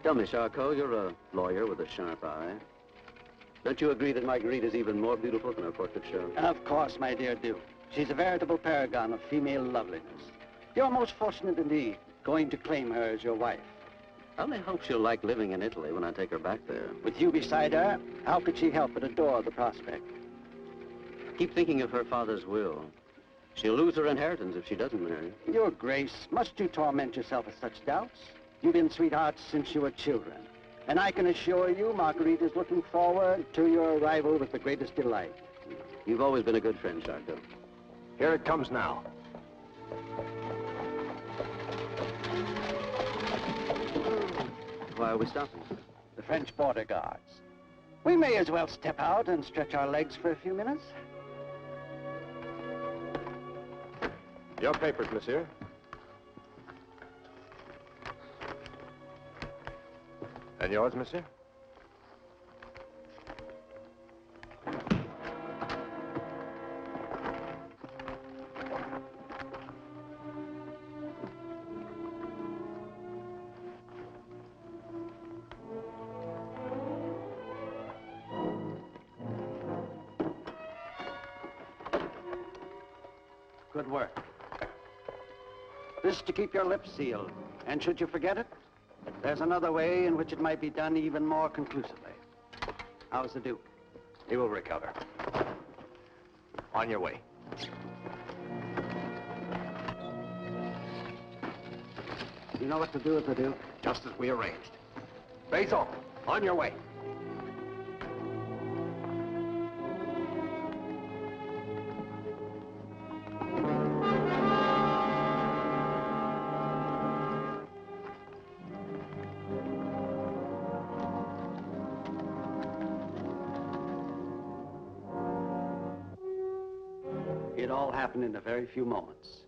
Tell me, Charcot, you're a lawyer with a sharp eye. Don't you agree that Marguerite is even more beautiful than her portrait shows? Of course, my dear Duke. She's a veritable paragon of female loveliness. You're most fortunate indeed, going to claim her as your wife. I only hope she'll like living in Italy when I take her back there. With you beside her, how could she help but adore the prospect? Keep thinking of her father's will. She'll lose her inheritance if she doesn't marry. Your Grace, must you torment yourself with such doubts? You've been sweethearts since you were children. And I can assure you, Marguerite is looking forward to your arrival with the greatest delight. You've always been a good friend, Charcot. Here it comes now. Why are we stopping? The French border guards. We may as well step out and stretch our legs for a few minutes. Your papers, monsieur. And yours, monsieur? Good work. This to keep your lips sealed. And should you forget it, there's another way in which it might be done even more conclusively. How's the Duke? He will recover. On your way. You know what to do with the Duke? Just as we arranged. Basil, on your way. It all happened in a very few moments.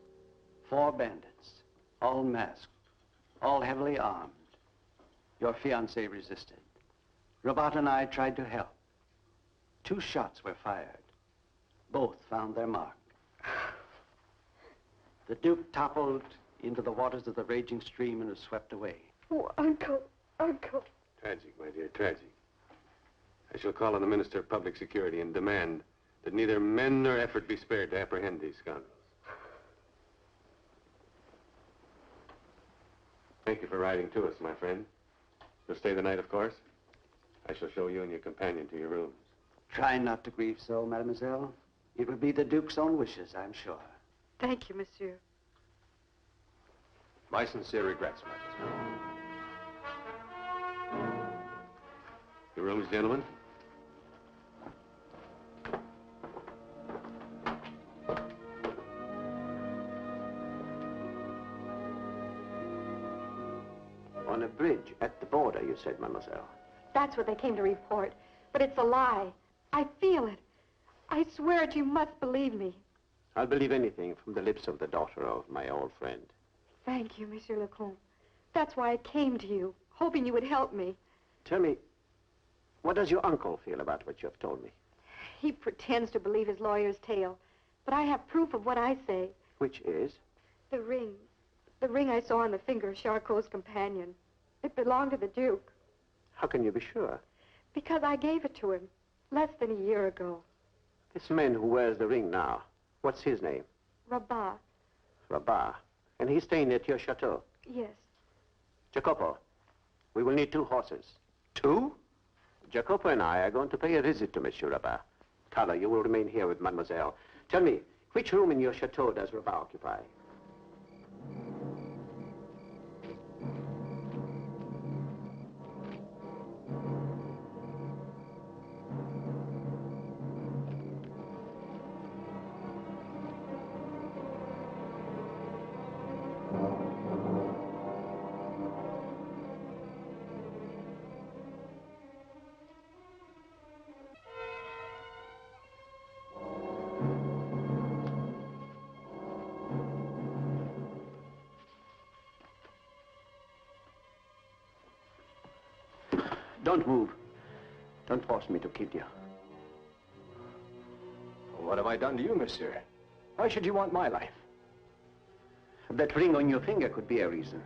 4 bandits, all masked, all heavily armed. Your fiancé resisted. Rabat and I tried to help. 2 shots were fired. Both found their mark. The Duke toppled into the waters of the raging stream and was swept away. Oh, Uncle, Uncle. Tragic, my dear, tragic. I shall call on the Minister of Public Security and demand that neither men nor effort be spared to apprehend these scoundrels. Thank you for riding to us, my friend. You'll stay the night, of course. I shall show you and your companion to your rooms. Try not to grieve so, mademoiselle. It would be the Duke's own wishes, I'm sure. Thank you, monsieur. My sincere regrets, mademoiselle. Your rooms, gentlemen. On a bridge at the border, you said, mademoiselle. That's what they came to report. But it's a lie. I feel it. I swear it, you must believe me. I'll believe anything from the lips of the daughter of my old friend. Thank you, Monsieur le Comte. That's why I came to you, hoping you would help me. Tell me, what does your uncle feel about what you have told me? He pretends to believe his lawyer's tale, but I have proof of what I say. Which is? The ring. The ring I saw on the finger of Charcot's companion. It belonged to the Duke. How can you be sure? Because I gave it to him less than a year ago. This man who wears the ring now, what's his name? Rabat. Rabat. And he's staying at your chateau? Yes. Jacopo, we will need 2 horses. 2? Jacopo and I are going to pay a visit to Monsieur Rabat. Carla, you will remain here with mademoiselle. Tell me, which room in your chateau does Rabat occupy? Don't move. Don't force me to kill you. What have I done to you, monsieur? Why should you want my life? That ring on your finger could be a reason.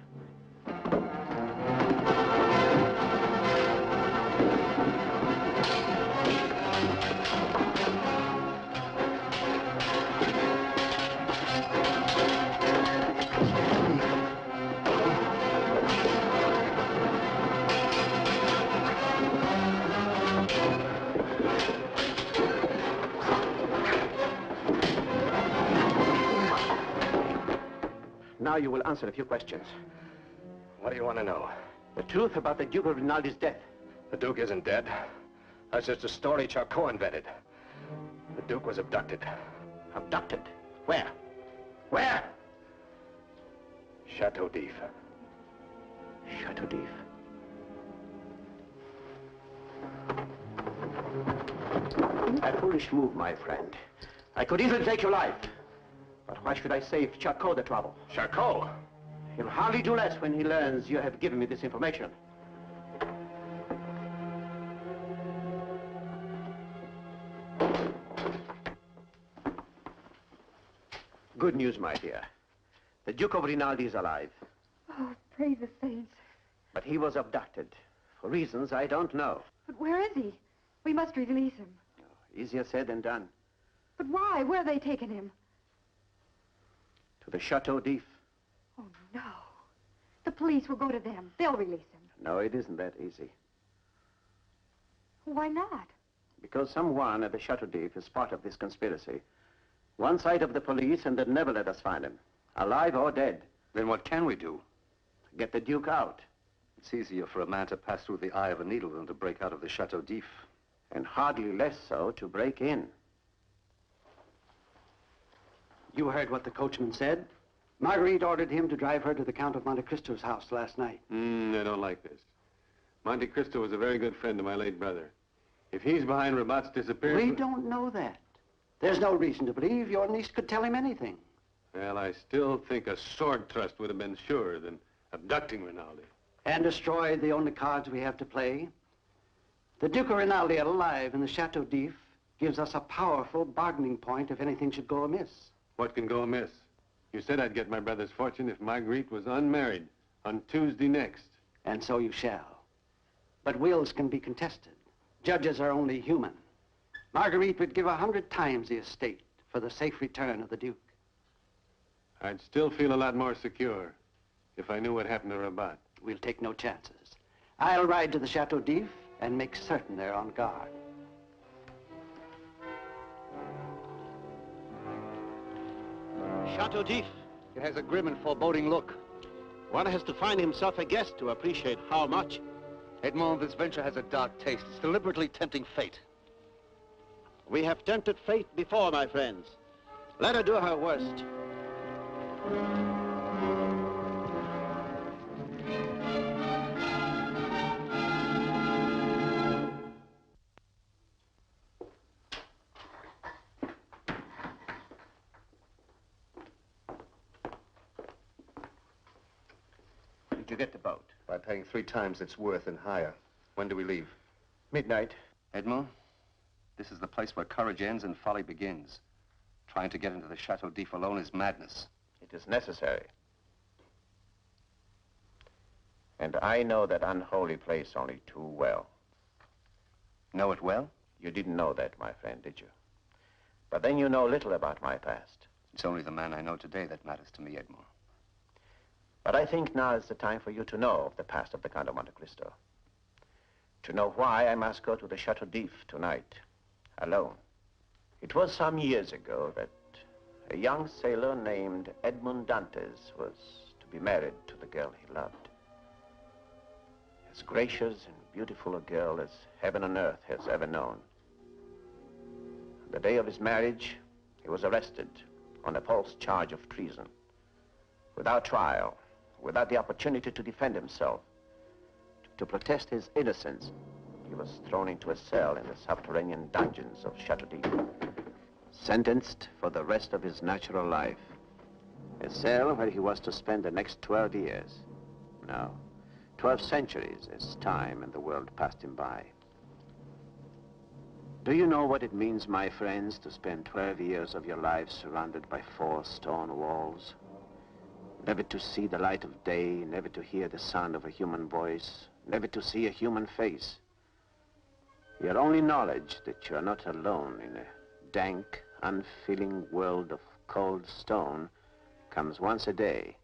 Now you will answer a few questions. What do you want to know? The truth about the Duke of Rinaldi's death. The Duke isn't dead. That's just a story CHATEAU invented. The Duke was abducted. Abducted? Where? Where? Chateau d'If. Chateau d'If. A foolish move, my friend. I could easily take your life. But why should I save CHATEAU the trouble? CHATEAU? He'll hardly do less when he learns you have given me this information. Good news, my dear. The Duke of Rinaldi is alive. Oh, praise the saints. But he was abducted. For reasons I don't know. But where is he? We must release him. Easier said than done. But why? Where are they taking him? To the Chateau d'If. Oh, no. The police will go to them. They'll release him. No, it isn't that easy. Why not? Because someone at the Chateau d'If is part of this conspiracy. One side of the police, and they'd never let us find him. Alive or dead. Then what can we do? Get the Duke out. It's easier for a man to pass through the eye of a needle than to break out of the Chateau d'If. And hardly less so to break in. You heard what the coachman said? Marguerite ordered him to drive her to the Count of Monte Cristo's house last night. I don't like this. Monte Cristo was a very good friend of my late brother. If he's behind Rabat's disappearance... We don't know that. There's no reason to believe your niece could tell him anything. Well, I still think a sword thrust would have been surer than abducting Rinaldi. And destroyed the only cards we have to play. The Duke of Rinaldi alive in the Chateau d'If gives us a powerful bargaining point if anything should go amiss. What can go amiss? You said I'd get my brother's fortune if Marguerite was unmarried on Tuesday next. And so you shall. But wills can be contested. Judges are only human. Marguerite would give 100 times the estate for the safe return of the Duke. I'd still feel a lot more secure if I knew what happened to Rabat. We'll take no chances. I'll ride to the Chateau d'If and make certain they're on guard. Chateau d'If. It has a grim and foreboding look. One has to find himself a guest to appreciate how much. Edmond, this venture has a dark taste. It's deliberately tempting fate. We have tempted fate before, my friends. Let her do her worst. Did you get the boat? By paying 3 times its worth and higher. When do we leave? Midnight. Edmond, this is the place where courage ends and folly begins. Trying to get into the Chateau d'If alone is madness. It is necessary. And I know that unholy place only too well. Know it well? You didn't know that, my friend, did you? But then you know little about my past. It's only the man I know today that matters to me, Edmond. But I think now is the time for you to know of the past of the Count of Monte Cristo. To know why I must go to the Chateau d'If tonight, alone. It was some years ago that a young sailor named Edmond Dantes was to be married to the girl he loved. As gracious and beautiful a girl as heaven and earth has ever known. On the day of his marriage, he was arrested on a false charge of treason. Without trial, without the opportunity to defend himself, to protest his innocence, he was thrown into a cell in the subterranean dungeons of Chateau d'If. Sentenced for the rest of his natural life. A cell where he was to spend the next 12 years. No, 12 centuries as time and the world passed him by. Do you know what it means, my friends, to spend 12 years of your lives surrounded by 4 stone walls? Never to see the light of day, never to hear the sound of a human voice, never to see a human face. Your only knowledge that you are not alone in a dank, unfeeling world of cold stone comes once a day,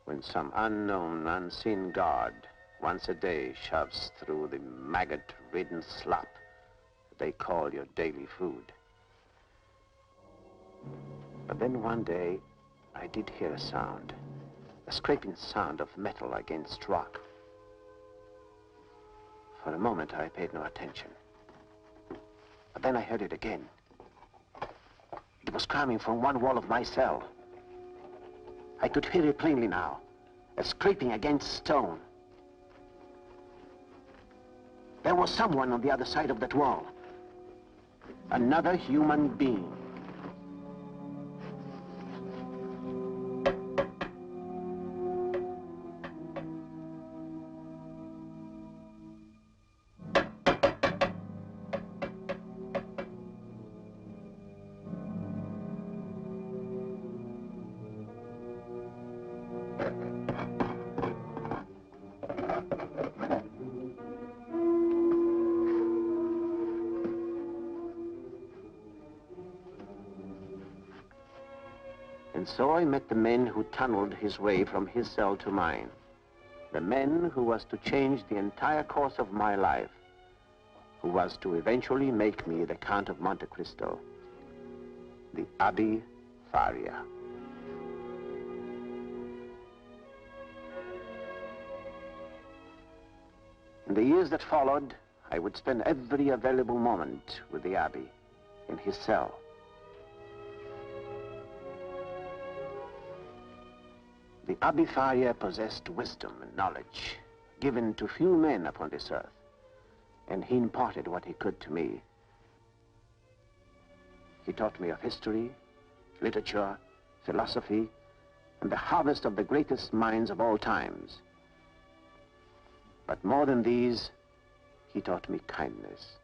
when some unknown, unseen guard once a day shoves through the maggot-ridden slop they call your daily food. But then one day, I did hear a sound, a scraping sound of metal against rock. For a moment, I paid no attention. But then I heard it again. It was coming from one wall of my cell. I could hear it plainly now, a scraping against stone. There was someone on the other side of that wall. Another human being. And so I met the men who tunneled his way from his cell to mine. The men who was to change the entire course of my life, who was to eventually make me the Count of Monte Cristo, the Abbe Faria. In the years that followed, I would spend every available moment with the Abbe in his cell. The Abbe Faria possessed wisdom and knowledge given to few men upon this earth, and he imparted what he could to me. He taught me of history, literature, philosophy, and the harvest of the greatest minds of all times. But more than these, he taught me kindness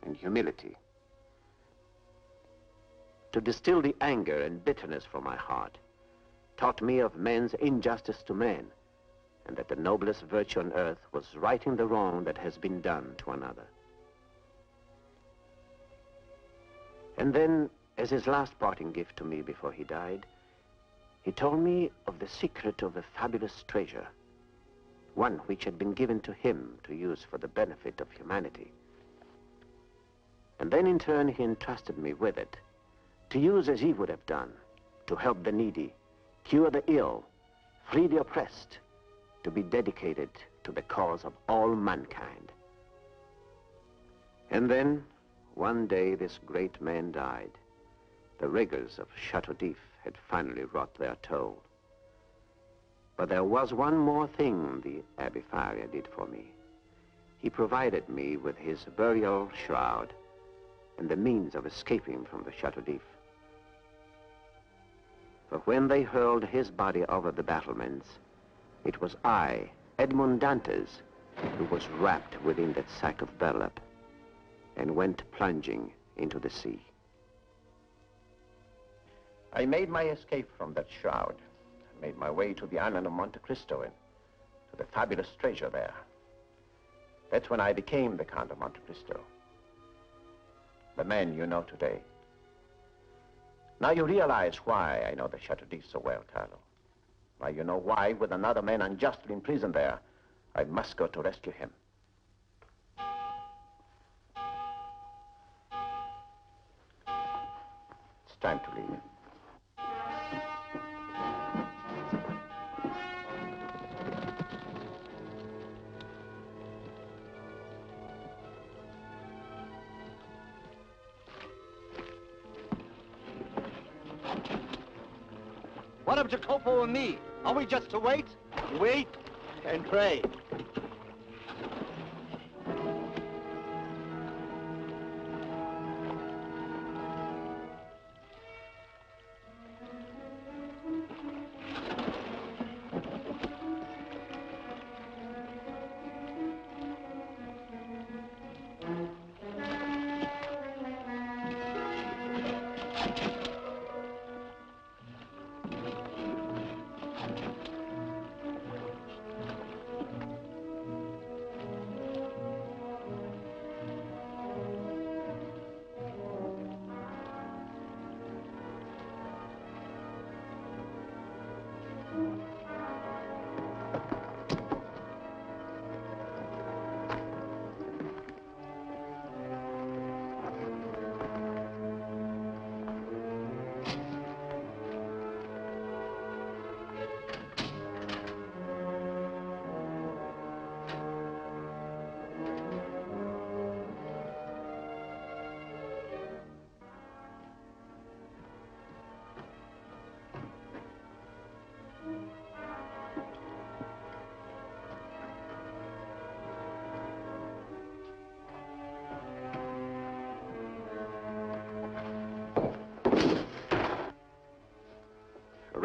and humility. To distill the anger and bitterness from my heart, taught me of men's injustice to men, and that the noblest virtue on earth was righting the wrong that has been done to another. And then, as his last parting gift to me before he died, he told me of the secret of a fabulous treasure, one which had been given to him to use for the benefit of humanity. And then in turn he entrusted me with it, to use as he would have done, to help the needy, cure the ill, free the oppressed, to be dedicated to the cause of all mankind. And then, one day, this great man died. The rigors of CHATEAU had finally wrought their toll. But there was one more thing the Abbe Faria did for me. He provided me with his burial shroud and the means of escaping from the CHATEAU. For when they hurled his body over the battlements, it was I, Edmond Dantes, who was wrapped within that sack of burlap and went plunging into the sea. I made my escape from that shroud. I made my way to the island of Monte Cristo and to the fabulous treasure there. That's when I became the Count of Monte Cristo, the man you know today. Now you realize why I know the CHATEAU so well, Carlo. Why you know why, with another man unjustly imprisoned there, I must go to rescue him. It's time to leave. What of Jacopo and me? Are we just to wait? Wait and pray.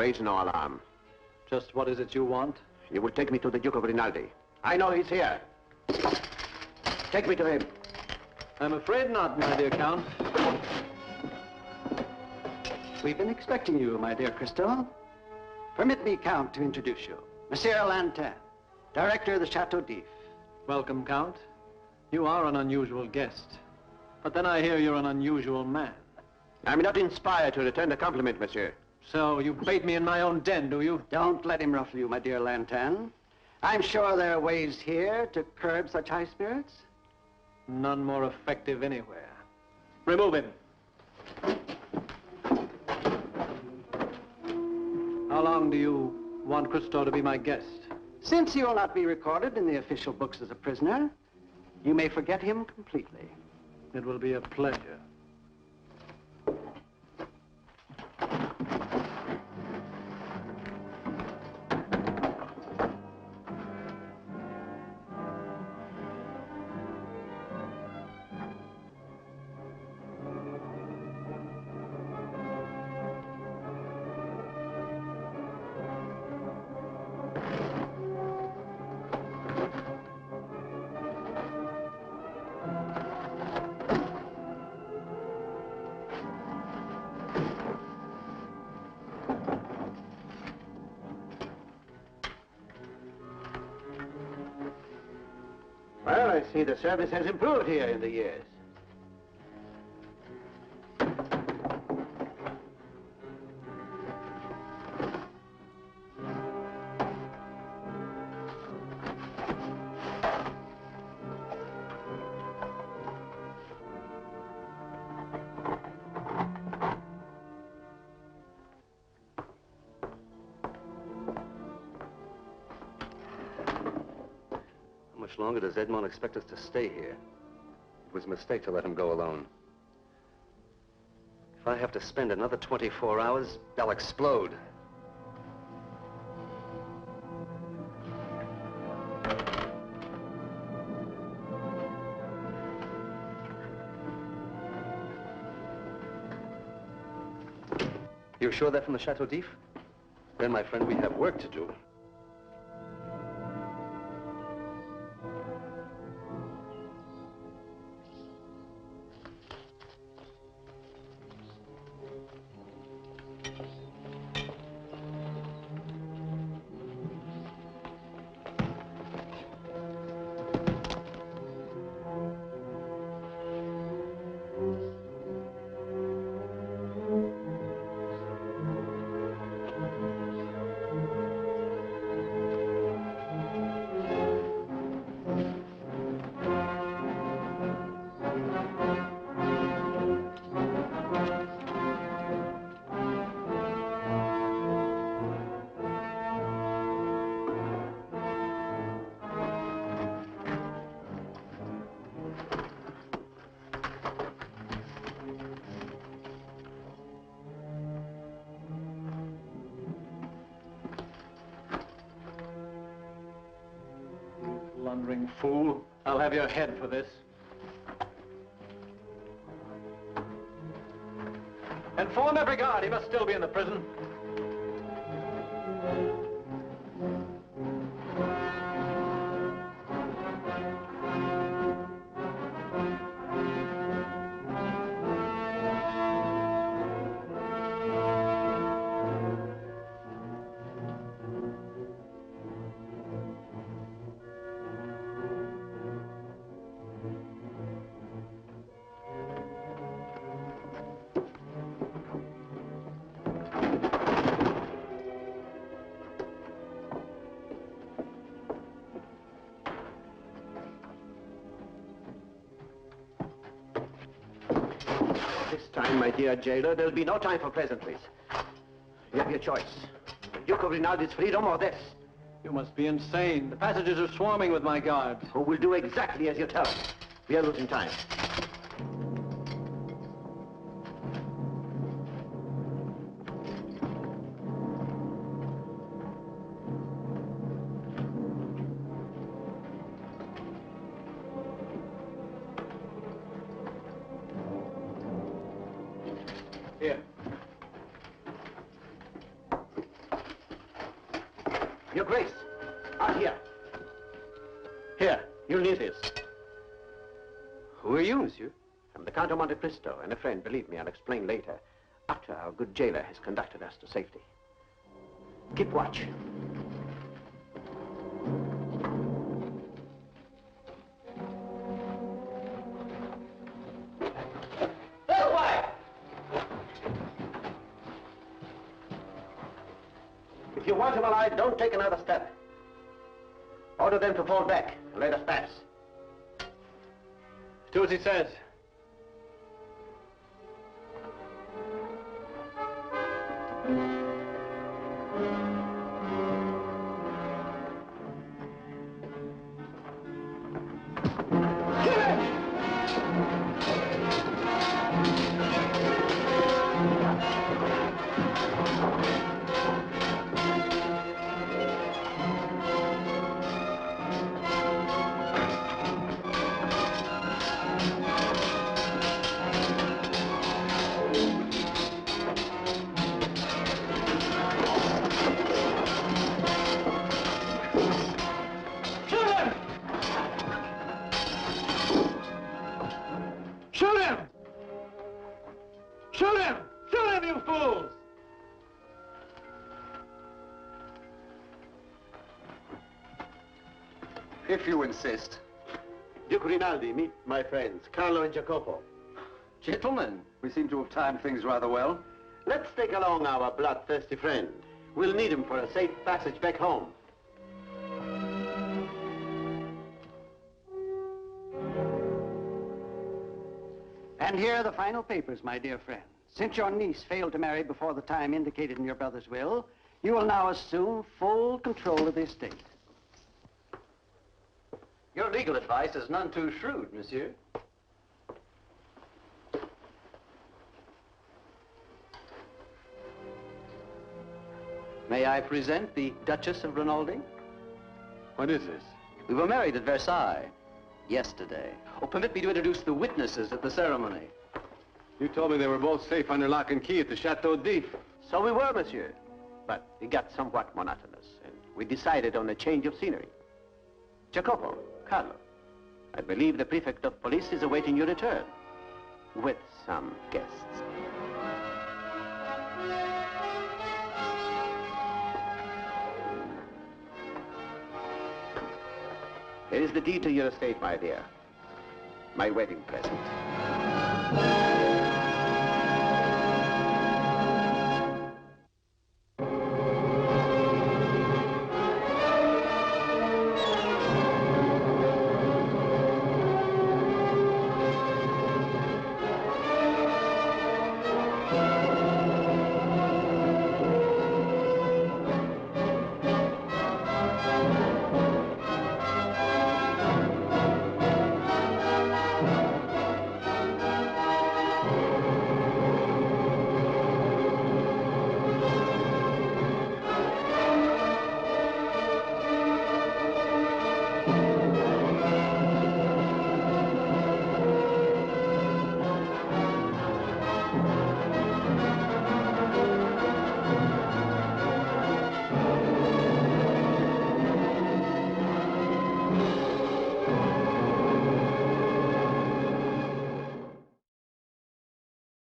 raise no alarm. Just what is it you want? You will take me to the Duke of Rinaldi. I know he's here. Take me to him. I'm afraid not, my dear Count. We've been expecting you, my dear Cristo. Permit me, Count, to introduce you. Monsieur Lantin, director of the Chateau d'If. Welcome, Count. You are an unusual guest. But then I hear you're an unusual man. I'm not inspired to return the compliment, monsieur. So you bait me in my own den, do you? Don't let him ruffle you, my dear Lantin. I'm sure there are ways here to curb such high spirits. None more effective anywhere. Remove him. How long do you want Cristo to be my guest? Since you will not be recorded in the official books as a prisoner, you may forget him completely. It will be a pleasure. Well, I see the service has improved here in the years. How much longer does Edmond expect us to stay here? It was a mistake to let him go alone. If I have to spend another 24 hours, I'll explode. You're sure they're from the Chateau d'If? Then, my friend, we have work to do. Blundering fool. I'll have your head for this. Inform every guard. He must still be in the prison. This time, my dear jailer, there'll be no time for pleasantries. You have your choice. The Duke of Rinaldi's freedom or this. You must be insane. The passages are swarming with my guards. Who will do exactly as you tell. We are losing time. Here. Grace. Here. Here, you'll need this. Who are you, monsieur? I'm the Count of Monte Cristo, and a friend. Believe me, I'll explain later. After our good jailer has conducted us to safety. Keep watch. If you want him alive, don't take another step. Order them to fall back and let us pass. Do as he says. Shoot him! Shoot him! Shoot him, you fools! If you insist. Duke Rinaldi, meet my friends, Carlo and Jacopo. Gentlemen, we seem to have timed things rather well. Let's take along our bloodthirsty friend. We'll need him for a safe passage back home. And here are the final papers, my dear friend. Since your niece failed to marry before the time indicated in your brother's will, you will now assume full control of the estate. Your legal advice is none too shrewd, monsieur. May I present the Duchess of Rinaldi? What is this? We were married at Versailles yesterday. Oh, permit me to introduce the witnesses at the ceremony. You told me they were both safe under lock and key at the Chateau d'If. So we were, monsieur. But it got somewhat monotonous, and we decided on a change of scenery. Jacopo, Carlo, I believe the prefect of police is awaiting your return with some guests. Here is the deed to your estate, my dear. My wedding present.